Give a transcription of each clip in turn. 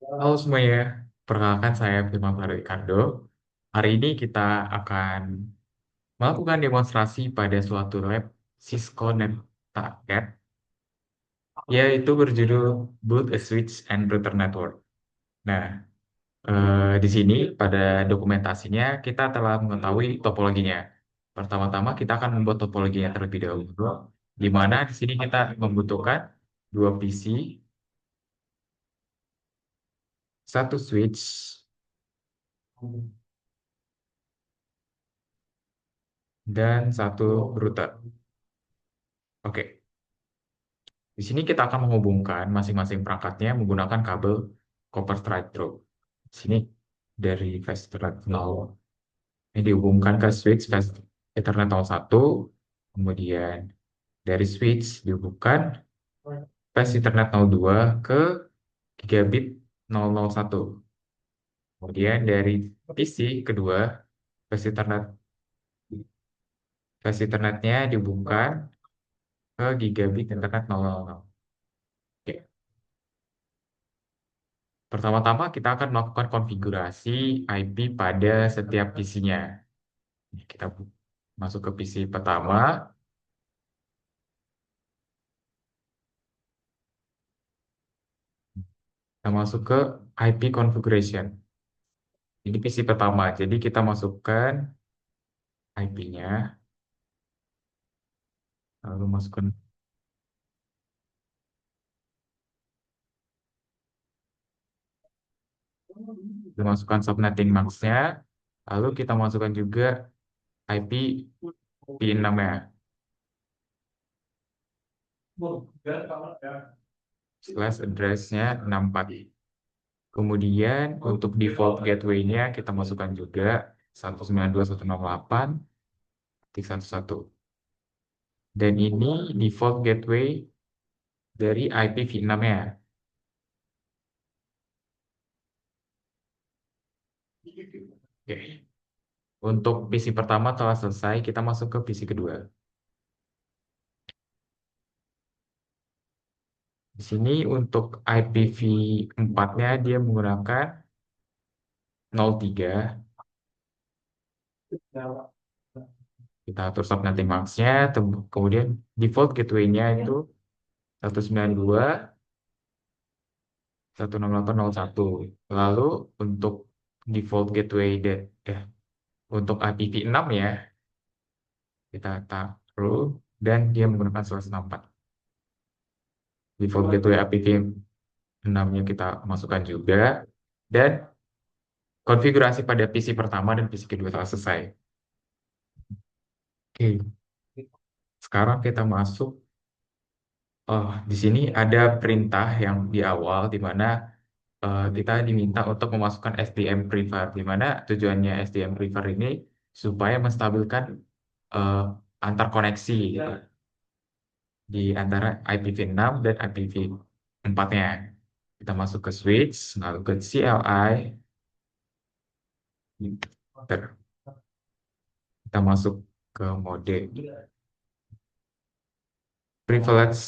Halo semuanya, perkenalkan saya Firman Ricardo. Hari ini kita akan melakukan demonstrasi pada suatu lab Cisco NetTarget, yaitu berjudul Build a Switch and Router Network. Nah, di sini pada dokumentasinya kita telah mengetahui topologinya. Pertama-tama kita akan membuat topologinya terlebih dahulu, di mana di sini kita membutuhkan dua PC, satu switch, dan satu router. Oke. Di sini kita akan menghubungkan masing-masing perangkatnya menggunakan kabel copper straight through. Di sini dari fast Ethernet 0 ini dihubungkan ke switch fast Ethernet 01, kemudian dari switch dihubungkan fast Ethernet 02 ke gigabit 001. Kemudian dari PC kedua fast Ethernetnya dihubungkan ke gigabit Internet 000. Oke. Pertama-tama kita akan melakukan konfigurasi IP pada setiap PC-nya. Kita masuk ke PC pertama, kita masuk ke IP configuration. Ini PC pertama, jadi kita masukkan IP-nya, lalu masukkan subnetting max-nya, lalu kita masukkan juga IP P6-nya, slash address-nya 64. Kemudian untuk default gateway-nya kita masukkan juga 192.168.11. Dan ini default gateway dari IPv6-nya. Oke. Untuk PC pertama telah selesai, kita masuk ke PC kedua. Di sini untuk IPv4-nya dia menggunakan 03. Kita atur subnetting max-nya, kemudian default gateway-nya itu 192.168.01. Lalu untuk default gateway untuk IPv6 ya, kita taruh dan dia menggunakan 164. Default gateway IPv6-nya kita masukkan juga, dan konfigurasi pada PC pertama dan PC kedua telah selesai. Oke, sekarang kita masuk. Oh, di sini ada perintah yang di awal di mana kita diminta untuk memasukkan SDM prefer, di mana tujuannya SDM prefer ini supaya menstabilkan eh, antar koneksi gitu, di antara IPv6 dan IPv4-nya. Kita masuk ke switch, lalu ke CLI, kita masuk ke mode privilege,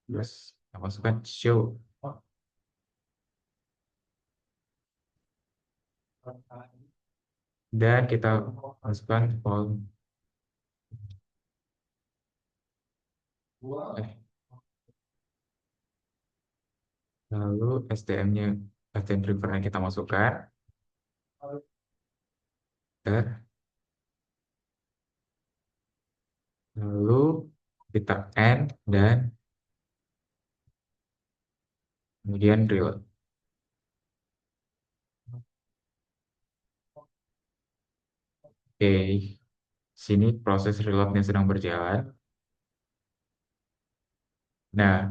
terus kita masukkan show, dan kita masukkan lalu STM-nya, STM prefer yang kita masukkan, dan lalu kita end dan kemudian reload. Oke, sini proses reloadnya sedang berjalan. Nah,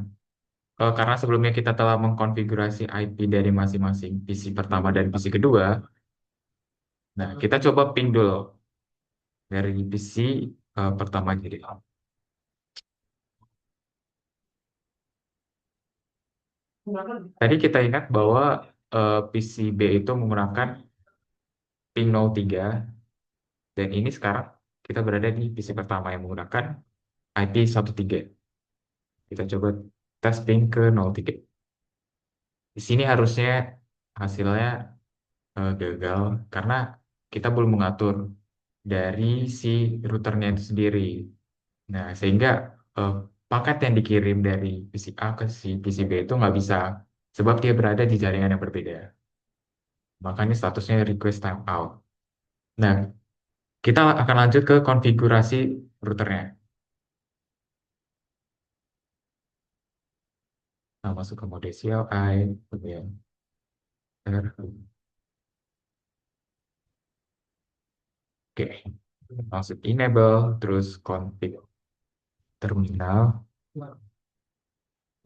karena sebelumnya kita telah mengkonfigurasi IP dari masing-masing PC pertama dan PC kedua, nah kita coba ping dulu dari PC pertama jadi. Tadi kita ingat bahwa PC B itu menggunakan ping 03, dan ini sekarang kita berada di PC pertama yang menggunakan IP 13. Kita coba testing ke 03. Di sini harusnya hasilnya gagal karena kita belum mengatur dari si routernya itu sendiri. Nah, sehingga eh, paket yang dikirim dari PC A ke si PC B itu nggak bisa, sebab dia berada di jaringan yang berbeda. Makanya statusnya request timeout. Nah, kita akan lanjut ke konfigurasi routernya. Nah, masuk ke mode CLI, kemudian R. Oke, masuk enable, terus config terminal,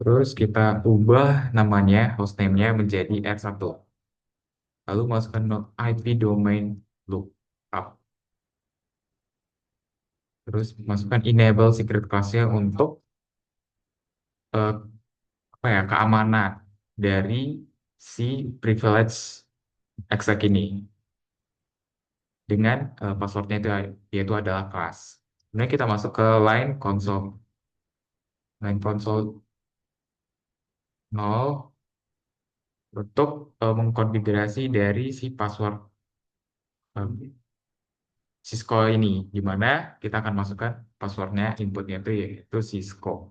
terus kita ubah namanya, hostname-nya menjadi R1. Lalu masukkan IP domain lookup. Terus masukkan enable secret class-nya untuk eh, apa ya, keamanan dari si privilege exec ini dengan passwordnya itu yaitu adalah kelas. Kemudian kita masuk ke line console 0 untuk mengkonfigurasi dari si password eh, Cisco ini, di mana kita akan masukkan passwordnya, inputnya itu yaitu Cisco.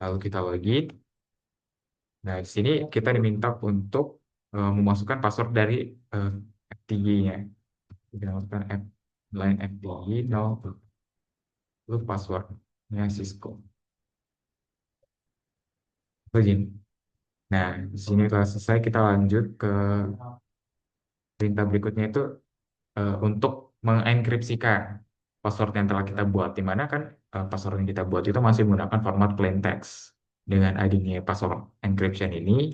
Lalu kita login. Nah, di sini kita diminta untuk memasukkan password dari FTG-nya. Kita masukkan line FTG 0, lalu passwordnya Cisco. Login. Nah, di sini telah selesai, kita lanjut ke perintah berikutnya itu untuk mengenkripsikan password yang telah kita buat. Di mana kan password yang kita buat itu masih menggunakan format plain text. Dengan adanya password encryption ini,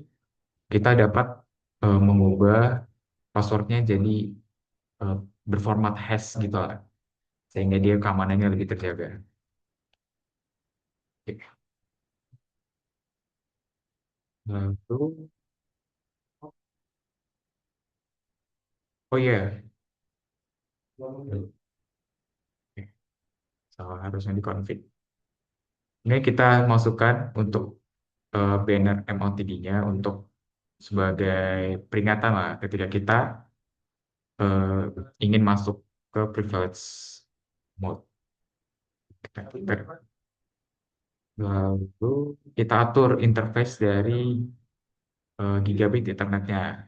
kita dapat mengubah passwordnya jadi eh, berformat hash gitu lah, sehingga dia keamanannya lebih terjaga. Oke. Lalu, oh iya, oke, salah harusnya dikonfig. Ini kita masukkan untuk banner MOTD-nya untuk sebagai peringatan lah ketika kita ingin masuk ke privilege mode. Lalu kita atur interface dari gigabit internetnya.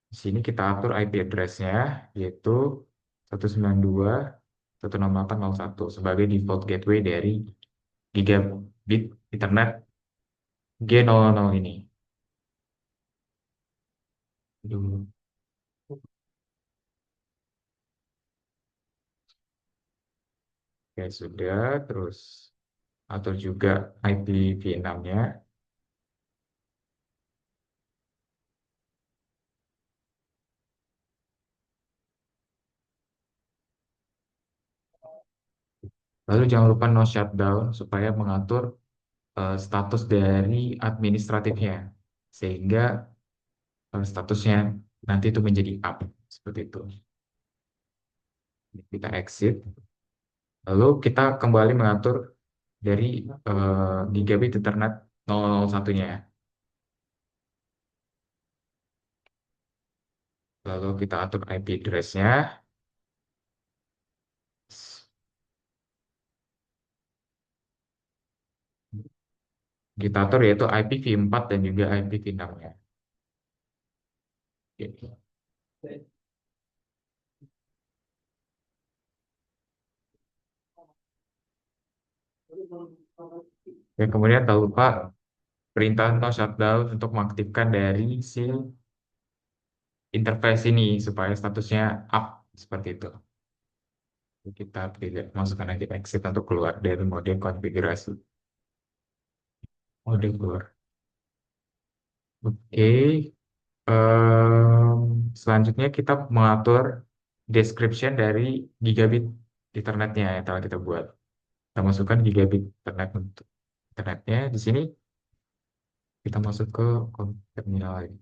Di sini kita atur IP address-nya, yaitu 192.168.0.1 sebagai default gateway dari gigabit internet G00 ini. Aduh. Oke, sudah. Terus atur juga IPv6-nya. Lalu jangan lupa no shutdown supaya mengatur status dari administratifnya. Sehingga statusnya nanti itu menjadi up. Seperti itu. Kita exit. Lalu kita kembali mengatur dari gigabit internet 001-nya. Lalu kita atur IP address-nya. Kita atur yaitu IPv4 dan juga IPv6-nya. Dan kemudian tak lupa perintah no shutdown untuk mengaktifkan dari si interface ini supaya statusnya up seperti itu. Kita tidak masukkan nanti exit untuk keluar dari mode konfigurasi. Mode keluar. Oke. Selanjutnya kita mengatur description dari gigabit internetnya yang telah kita buat. Kita masukkan gigabit internet untuk internetnya. Di sini kita masuk ke terminal lagi.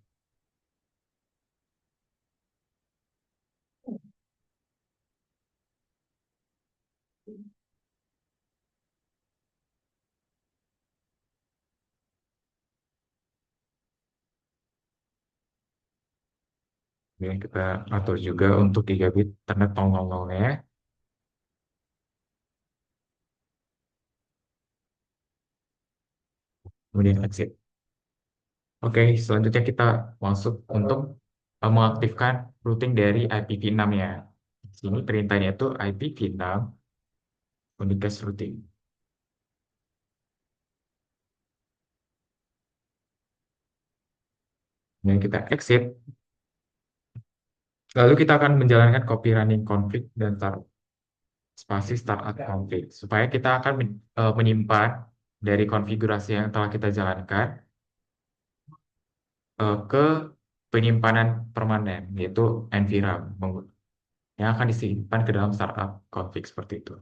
Kemudian kita atur juga untuk gigabit Ethernet 000-nya. Kemudian exit. Oke, selanjutnya kita masuk untuk mengaktifkan routing dari IPv6 ya. Di sini perintahnya itu IPv6 unicast routing. Kemudian kita exit. Lalu kita akan menjalankan copy running config dan spasi startup config. Supaya kita akan menyimpan dari konfigurasi yang telah kita jalankan ke penyimpanan permanen, yaitu NVRAM, yang akan disimpan ke dalam startup config seperti itu.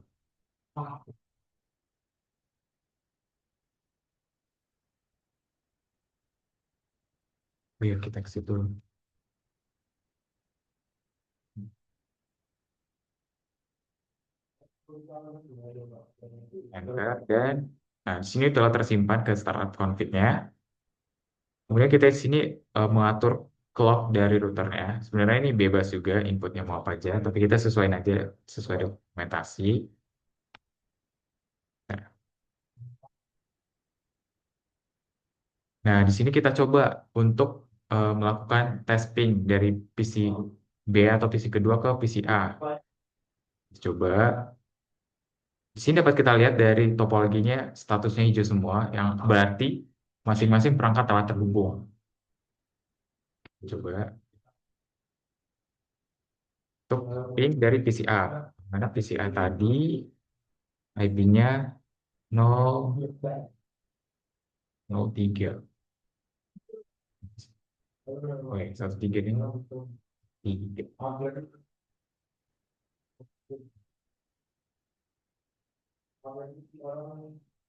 Biar kita ke situ. Enter, dan nah, di sini telah tersimpan ke startup config-nya. Kemudian kita di sini mengatur clock dari routernya. Sebenarnya ini bebas juga inputnya mau apa aja, tapi kita sesuaiin aja sesuai dokumentasi. Nah, nah, di sini kita coba untuk melakukan testing dari PC B atau PC kedua ke PC A. Coba. Di sini dapat kita lihat dari topologinya statusnya hijau semua, yang berarti masing-masing perangkat telah terhubung. Coba untuk ping dari PCA. Mana PCA tadi IP-nya 003. Oke, 13 ini 3.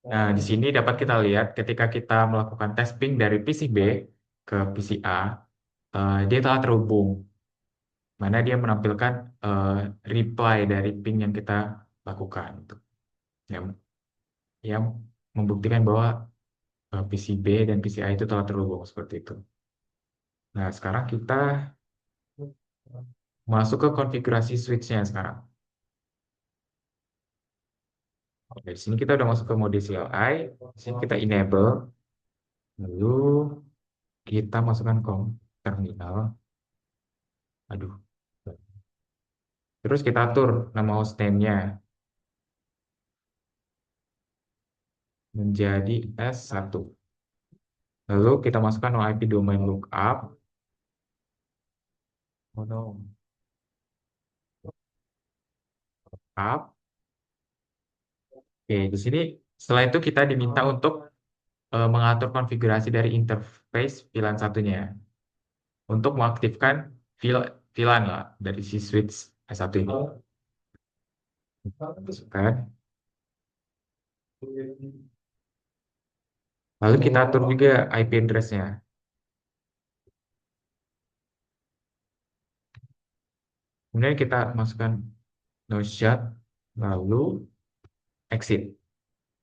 Nah, di sini dapat kita lihat ketika kita melakukan tes ping dari PC B ke PC A, dia telah terhubung. Mana dia menampilkan eh, reply dari ping yang kita lakukan. Yang, yang membuktikan bahwa PC B dan PC A itu telah terhubung seperti itu. Nah, sekarang kita masuk ke konfigurasi switch-nya sekarang. Oke, di sini kita udah masuk ke mode CLI. Di sini kita enable. Lalu kita masukkan terminal. Aduh. Terus kita atur nama hostname-nya menjadi S1. Lalu kita masukkan IP domain lookup. Oh no. Up. Oke, di sini setelah itu kita diminta untuk mengatur konfigurasi dari interface VLAN satunya untuk mengaktifkan VLAN lah dari si switch S1 ini. Masukkan. Lalu kita atur juga IP address-nya. Kemudian kita masukkan no shot, lalu exit.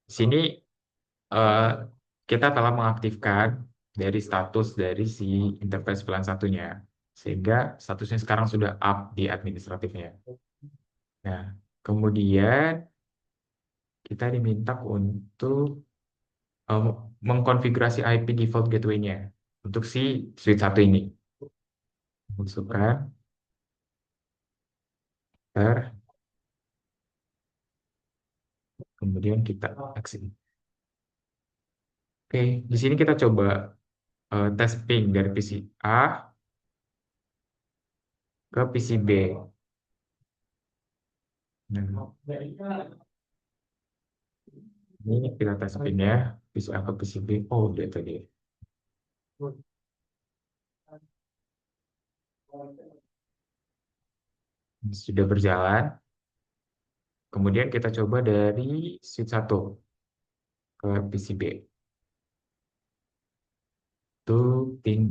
Di sini eh, kita telah mengaktifkan dari status dari si interface VLAN satunya. Sehingga statusnya sekarang sudah up di administratifnya. Nah, kemudian kita diminta untuk eh, mengkonfigurasi IP default gateway-nya untuk si switch satu ini. Masukkan, enter, kemudian kita exit. Oke, di sini kita coba tes ping dari PC A ke PC B. Nah, ini kita tes pingnya PC A ke PC B. Oh, udah tadi. Sudah berjalan. Kemudian kita coba dari switch satu ke PC B. Itu ping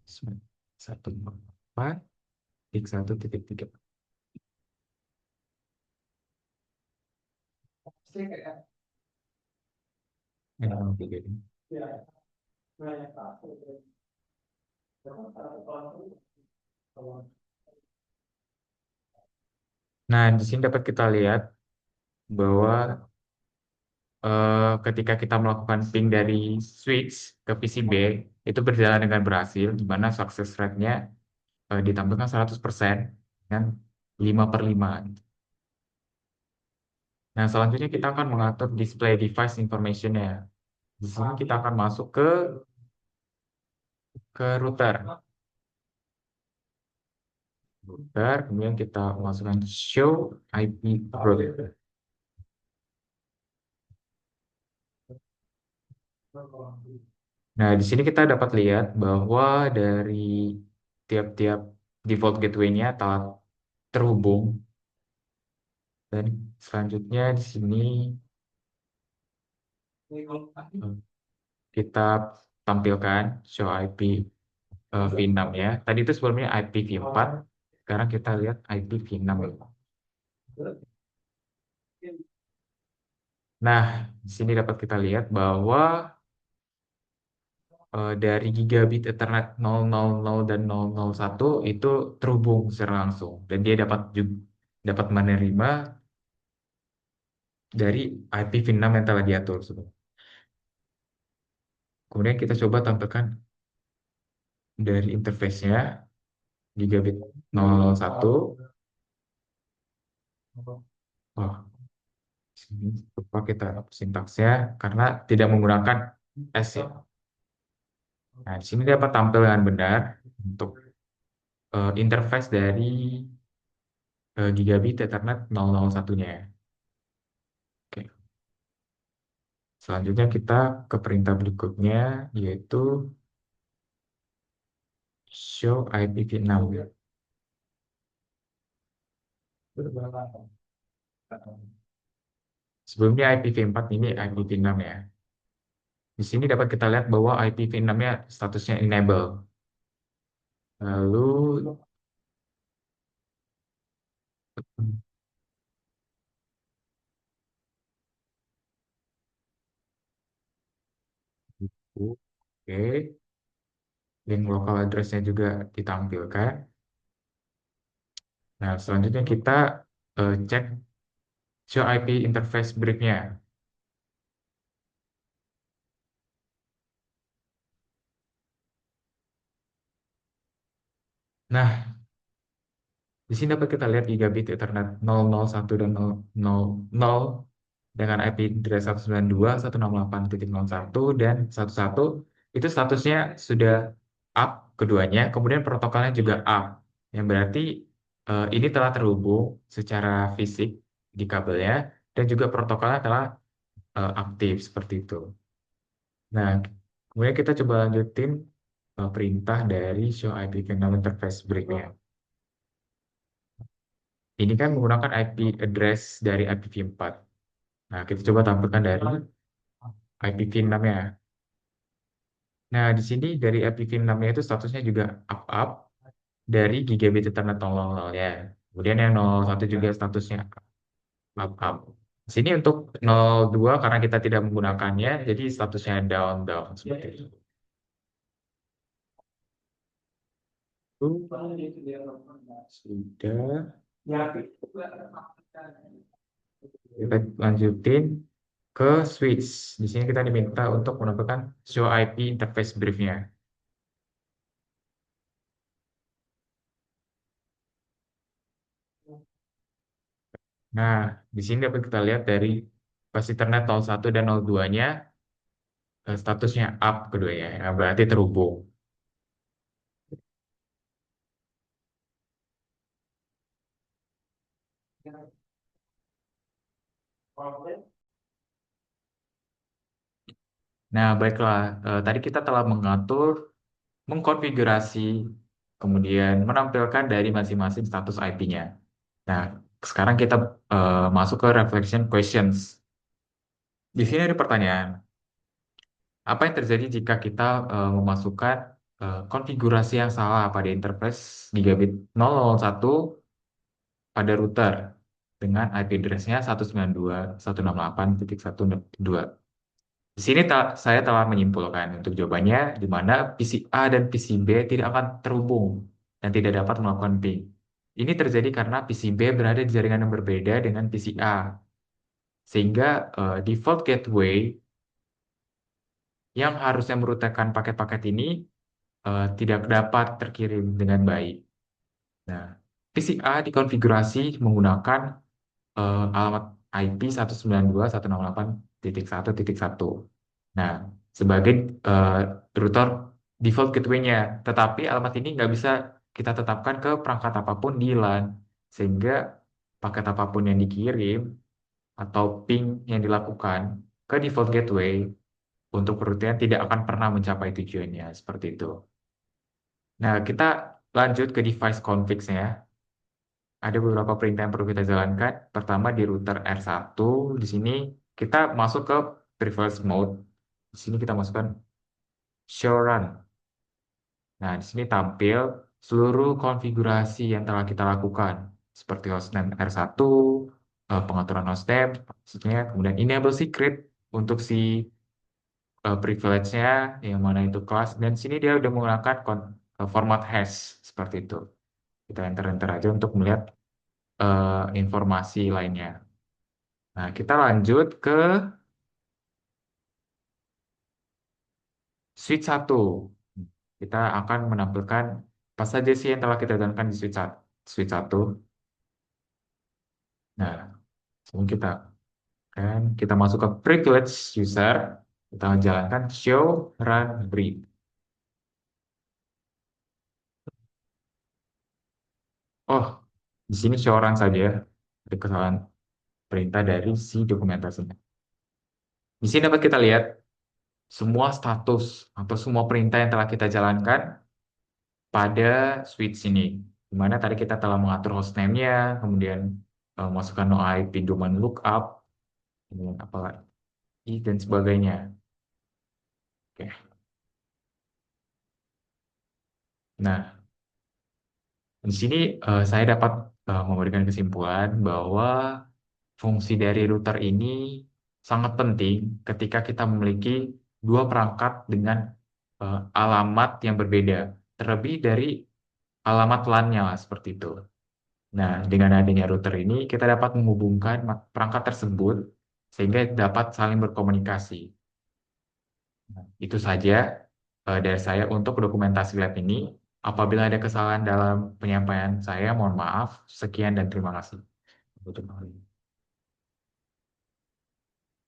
144, ping 1.3. Nah, di sini dapat kita lihat bahwa ketika kita melakukan ping dari switch ke PCB itu berjalan dengan berhasil, di mana success rate-nya ditampilkan 100% dan 5/5. Nah, selanjutnya kita akan mengatur display device information-nya. Di sini kita akan masuk ke router, kemudian kita masukkan show IP route. Nah, di sini kita dapat lihat bahwa dari tiap-tiap default gateway-nya telah terhubung, dan selanjutnya di sini kita tampilkan show IP V6 ya. Tadi itu sebelumnya IP V4, sekarang kita lihat IP V6. Nah, di sini dapat kita lihat bahwa dari gigabit Ethernet 000 dan 001 itu terhubung secara langsung, dan dia dapat menerima dari IP V6 yang telah diatur. Kemudian kita coba tampilkan dari interface-nya gigabit 001. Oh, sini lupa kita sintaksnya karena tidak menggunakan S ya. Nah, di sini dapat tampil dengan benar untuk interface dari gigabit Ethernet 001-nya. Oke. Selanjutnya kita ke perintah berikutnya, yaitu show IPv6. Sebelumnya IPv4, ini IPv6 ya. Di sini dapat kita lihat bahwa IPv6-nya statusnya enable. Lalu oke, link local address-nya juga ditampilkan. Nah, selanjutnya kita cek show IP interface brief-nya. Nah, di sini dapat kita lihat gigabit Ethernet 001 dan 000 dengan IP address 192.168.01 dan 11 itu statusnya sudah up keduanya, kemudian protokolnya juga up, yang berarti ini telah terhubung secara fisik di kabelnya dan juga protokolnya telah aktif seperti itu. Nah, kemudian kita coba lanjutin perintah dari show IP kernel interface break-nya. Ini kan menggunakan IP address dari IPv4. Nah, kita coba tampilkan dari IPv6-nya. Nah, di sini dari IPv6-nya itu statusnya juga up-up dari gigabit Ethernet 000 ya. Kemudian yang 001 juga statusnya up-up. Di sini untuk 02 karena kita tidak menggunakannya, jadi statusnya down-down seperti itu. Sudah. Kita lanjutin ke switch. Di sini kita diminta untuk menampilkan show IP interface brief-nya. Nah, di sini dapat kita lihat dari pas Ethernet 01 dan 02-nya statusnya up keduanya, ya, berarti terhubung. Nah, baiklah. Tadi kita telah mengatur, mengkonfigurasi, kemudian menampilkan dari masing-masing status IP-nya. Nah, sekarang kita masuk ke reflection questions. Di sini ada pertanyaan. Apa yang terjadi jika kita memasukkan konfigurasi yang salah pada interface gigabit 001 pada router? dengan IP address-nya 192.168.1.2. Di sini saya telah menyimpulkan untuk jawabannya di mana PC A dan PC B tidak akan terhubung dan tidak dapat melakukan ping. Ini terjadi karena PC B berada di jaringan yang berbeda dengan PC A, sehingga default gateway yang harusnya merutakan paket-paket ini tidak dapat terkirim dengan baik. Nah, PCA dikonfigurasi menggunakan alamat IP 192.168.1.1. Nah, sebagai eh, router default gateway-nya. Tetapi alamat ini nggak bisa kita tetapkan ke perangkat apapun di LAN. Sehingga paket apapun yang dikirim atau ping yang dilakukan ke default gateway untuk perhutian tidak akan pernah mencapai tujuannya. Seperti itu. Nah, kita lanjut ke device configs-nya. Ada beberapa perintah yang perlu kita jalankan. Pertama di router R1, di sini kita masuk ke preference mode. Di sini kita masukkan show run. Nah, di sini tampil seluruh konfigurasi yang telah kita lakukan, seperti hostname R1, pengaturan hostname, maksudnya, kemudian enable secret untuk si privilege-nya, yang mana itu kelas, dan sini dia udah menggunakan format hash, seperti itu. Kita enter-enter aja untuk melihat informasi lainnya. Nah, kita lanjut ke switch 1. Kita akan menampilkan apa saja sih yang telah kita jalankan di switch 1. Nah, sebelum kita masuk ke privilege user, kita jalankan show, run, read. Oh, di sini show run saja. Ada kesalahan perintah dari si dokumentasinya. Di sini dapat kita lihat semua status atau semua perintah yang telah kita jalankan pada switch ini. Di mana tadi kita telah mengatur hostname-nya, kemudian masukkan no IP domain lookup, kemudian apa lagi, dan sebagainya. Oke. Nah, di sini saya dapat memberikan kesimpulan bahwa fungsi dari router ini sangat penting ketika kita memiliki dua perangkat dengan alamat yang berbeda, terlebih dari alamat LAN-nya lah, seperti itu. Nah, dengan adanya router ini, kita dapat menghubungkan perangkat tersebut sehingga dapat saling berkomunikasi. Nah, itu saja dari saya untuk dokumentasi lab ini. Apabila ada kesalahan dalam penyampaian saya, mohon maaf. Sekian dan terima kasih.